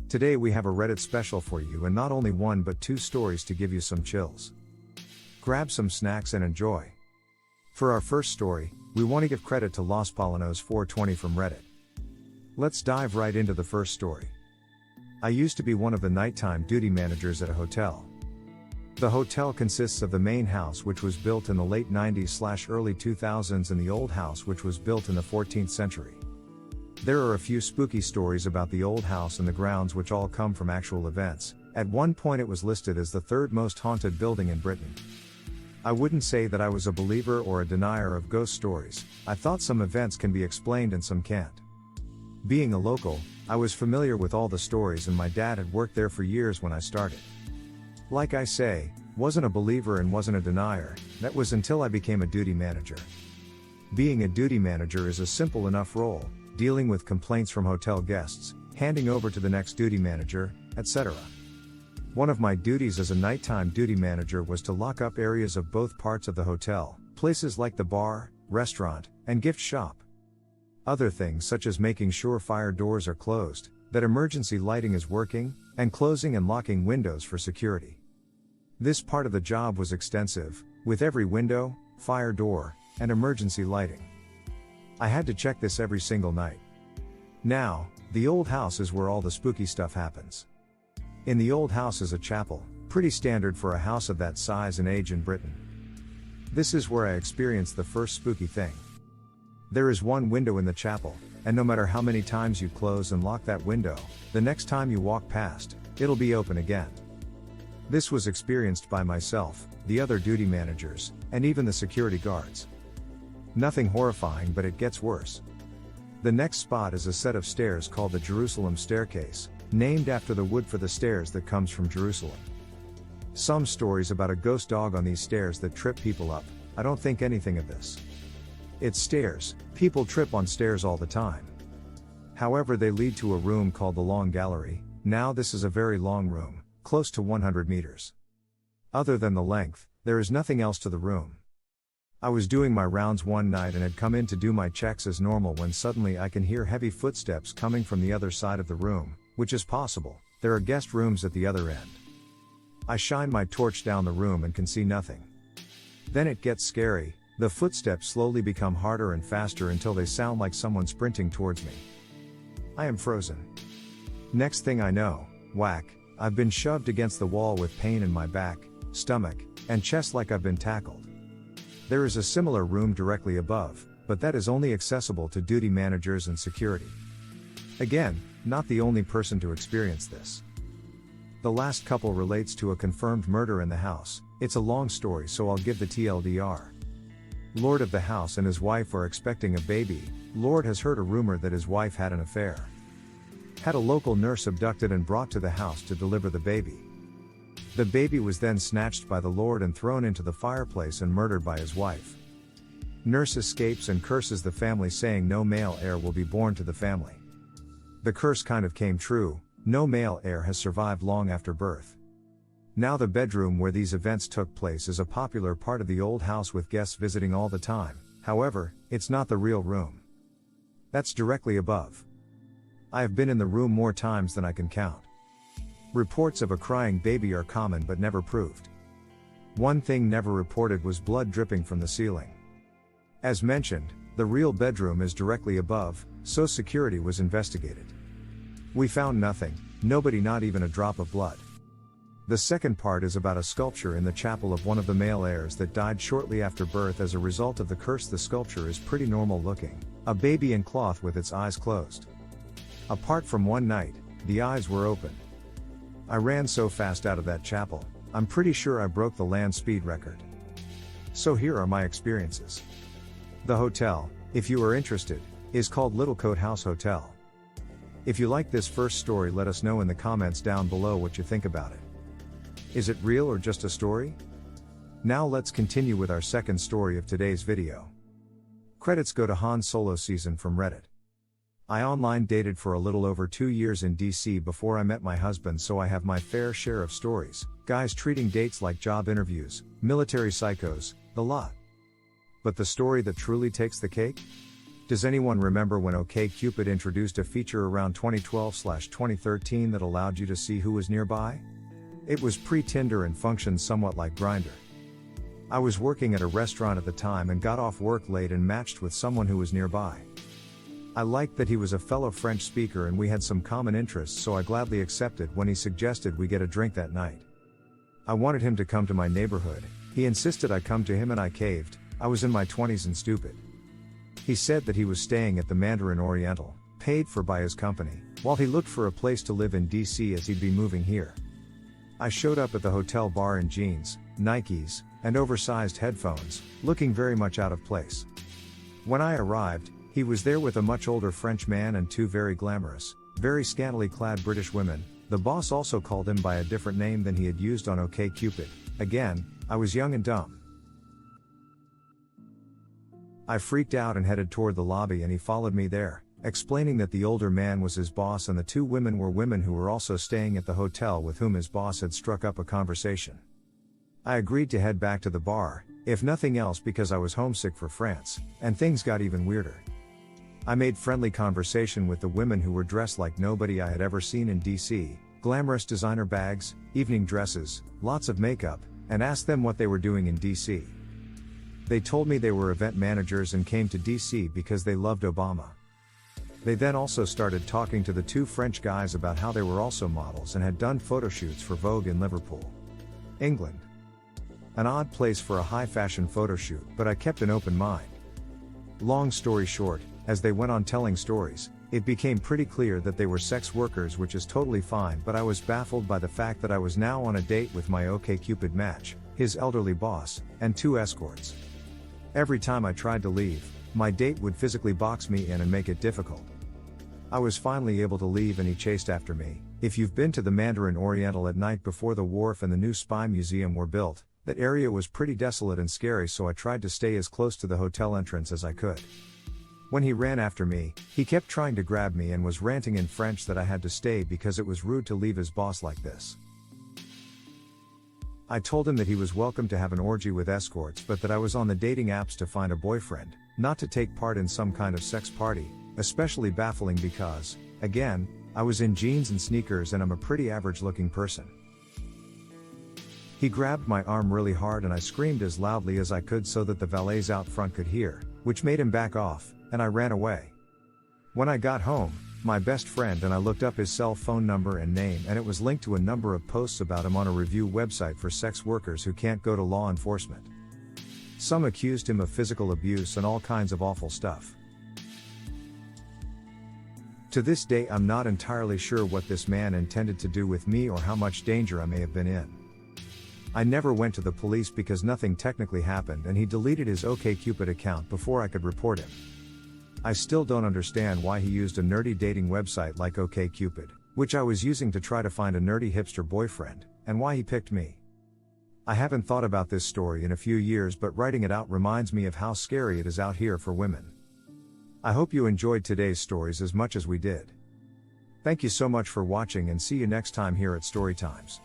Today we have a Reddit special for you, and not only one but two stories to give you some chills. Grab some snacks and enjoy. For our first story, we want to give credit to Los Polanos 420 from Reddit. Let's dive right into the first story. I used to be one of the nighttime duty managers at a hotel. The hotel consists of the main house, which was built in the late 90s/early 2000s, and the old house, which was built in the 14th century. There are a few spooky stories about the old house and the grounds, which all come from actual events. At one point it was listed as the third most haunted building in Britain. I wouldn't say that I was a believer or a denier of ghost stories. I thought some events can be explained and some can't. Being a local, I was familiar with all the stories, and my dad had worked there for years when I started. Like I say, wasn't a believer and wasn't a denier. That was until I became a duty manager. Being a duty manager is a simple enough role, dealing with complaints from hotel guests, handing over to the next duty manager, etc. One of my duties as a nighttime duty manager was to lock up areas of both parts of the hotel, places like the bar, restaurant, and gift shop. Other things such as making sure fire doors are closed, that emergency lighting is working, and closing and locking windows for security. This part of the job was extensive, with every window, fire door, and emergency lighting. I had to check this every single night. Now, the old house is where all the spooky stuff happens. In the old house is a chapel, pretty standard for a house of that size and age in Britain. This is where I experienced the first spooky thing. There is one window in the chapel, and no matter how many times you close and lock that window, the next time you walk past, it'll be open again. This was experienced by myself, the other duty managers, and even the security guards. Nothing horrifying, but it gets worse. The next spot is a set of stairs called the Jerusalem staircase, named after the wood for the stairs that comes from Jerusalem. Some stories about a ghost dog on these stairs that trip people up. I don't think anything of this. It's stairs. People trip on stairs all the time. However, they lead to a room called the Long Gallery. Now this is a very long room, close to 100 meters. Other than the length, there is nothing else to the room. I was doing my rounds one night and had come in to do my checks as normal when suddenly I can hear heavy footsteps coming from the other side of the room, which is possible. There are guest rooms at the other end. I shine my torch down the room and can see nothing. Then it gets scary. The footsteps slowly become harder and faster until they sound like someone sprinting towards me. I am frozen. Next thing I know, whack, I've been shoved against the wall with pain in my back, stomach, and chest like I've been tackled. There is a similar room directly above, but that is only accessible to duty managers and security. Again, not the only person to experience this. The last couple relates to a confirmed murder in the house. It's a long story, so I'll give the TLDR. Lord of the house and his wife are expecting a baby. Lord has heard a rumor that his wife had an affair. Had a local nurse abducted and brought to the house to deliver the baby. The baby was then snatched by the Lord and thrown into the fireplace and murdered by his wife. Nurse escapes and curses the family, saying no male heir will be born to the family. The curse kind of came true. No male heir has survived long after birth. Now the bedroom where these events took place is a popular part of the old house with guests visiting all the time. However, it's not the real room. That's directly above. I have been in the room more times than I can count. Reports of a crying baby are common but never proved. One thing never reported was blood dripping from the ceiling. As mentioned, the real bedroom is directly above, so security was investigated. We found nothing, nobody, not even a drop of blood. The second part is about a sculpture in the chapel of one of the male heirs that died shortly after birth as a result of the curse. The sculpture is pretty normal looking, a baby in cloth with its eyes closed. Apart from one night, the eyes were open. I ran so fast out of that chapel, I'm pretty sure I broke the land speed record. So here are my experiences. The hotel, if you are interested, is called Littlecote House Hotel. If you like this first story, let us know in the comments down below what you think about it. Is it real or just a story? Now let's continue with our second story of today's video. Credits go to Han Solo Season from Reddit. I online dated for a little over 2 years in DC before I met my husband, so I have my fair share of stories. Guys treating dates like job interviews, military psychos, the lot. But the story that truly takes the cake? Does anyone remember when OkCupid introduced a feature around 2012/2013 that allowed you to see who was nearby? It was pre-Tinder and functioned somewhat like Grindr. I was working at a restaurant at the time and got off work late and matched with someone who was nearby. I liked that he was a fellow French speaker and we had some common interests, so I gladly accepted when he suggested we get a drink that night. I wanted him to come to my neighborhood. He insisted I come to him and I caved. I was in my 20s and stupid. He said that he was staying at the Mandarin Oriental, paid for by his company, while he looked for a place to live in DC as he'd be moving here. I showed up at the hotel bar in jeans, Nikes, and oversized headphones, looking very much out of place. When I arrived, he was there with a much older French man and two very glamorous, very scantily clad British women. The boss also called him by a different name than he had used on OkCupid. Again, I was young and dumb. I freaked out and headed toward the lobby and he followed me there, explaining that the older man was his boss and the two women were women who were also staying at the hotel with whom his boss had struck up a conversation. I agreed to head back to the bar, if nothing else because I was homesick for France, and things got even weirder. I made friendly conversation with the women who were dressed like nobody I had ever seen in DC, glamorous designer bags, evening dresses, lots of makeup, and asked them what they were doing in DC. They told me they were event managers and came to DC because they loved Obama. They then also started talking to the two French guys about how they were also models and had done photo shoots for Vogue in Liverpool, England. An odd place for a high fashion photo shoot, but I kept an open mind. Long story short, as they went on telling stories, it became pretty clear that they were sex workers, which is totally fine, but I was baffled by the fact that I was now on a date with my OkCupid match, his elderly boss, and two escorts. Every time I tried to leave, my date would physically box me in and make it difficult. I was finally able to leave and he chased after me. If you've been to the Mandarin Oriental at night before the wharf and the new spy museum were built, that area was pretty desolate and scary, so I tried to stay as close to the hotel entrance as I could. When he ran after me, he kept trying to grab me and was ranting in French that I had to stay because it was rude to leave his boss like this. I told him that he was welcome to have an orgy with escorts, but that I was on the dating apps to find a boyfriend, not to take part in some kind of sex party, especially baffling because, again, I was in jeans and sneakers and I'm a pretty average looking person. He grabbed my arm really hard and I screamed as loudly as I could so that the valets out front could hear, which made him back off, and I ran away. When I got home, my best friend and I looked up his cell phone number and name, and it was linked to a number of posts about him on a review website for sex workers who can't go to law enforcement. Some accused him of physical abuse and all kinds of awful stuff. To this day I'm not entirely sure what this man intended to do with me or how much danger I may have been in. I never went to the police because nothing technically happened and he deleted his OkCupid account before I could report him. I still don't understand why he used a nerdy dating website like OkCupid, which I was using to try to find a nerdy hipster boyfriend, and why he picked me. I haven't thought about this story in a few years, but writing it out reminds me of how scary it is out here for women. I hope you enjoyed today's stories as much as we did. Thank you so much for watching and see you next time here at Storytimes.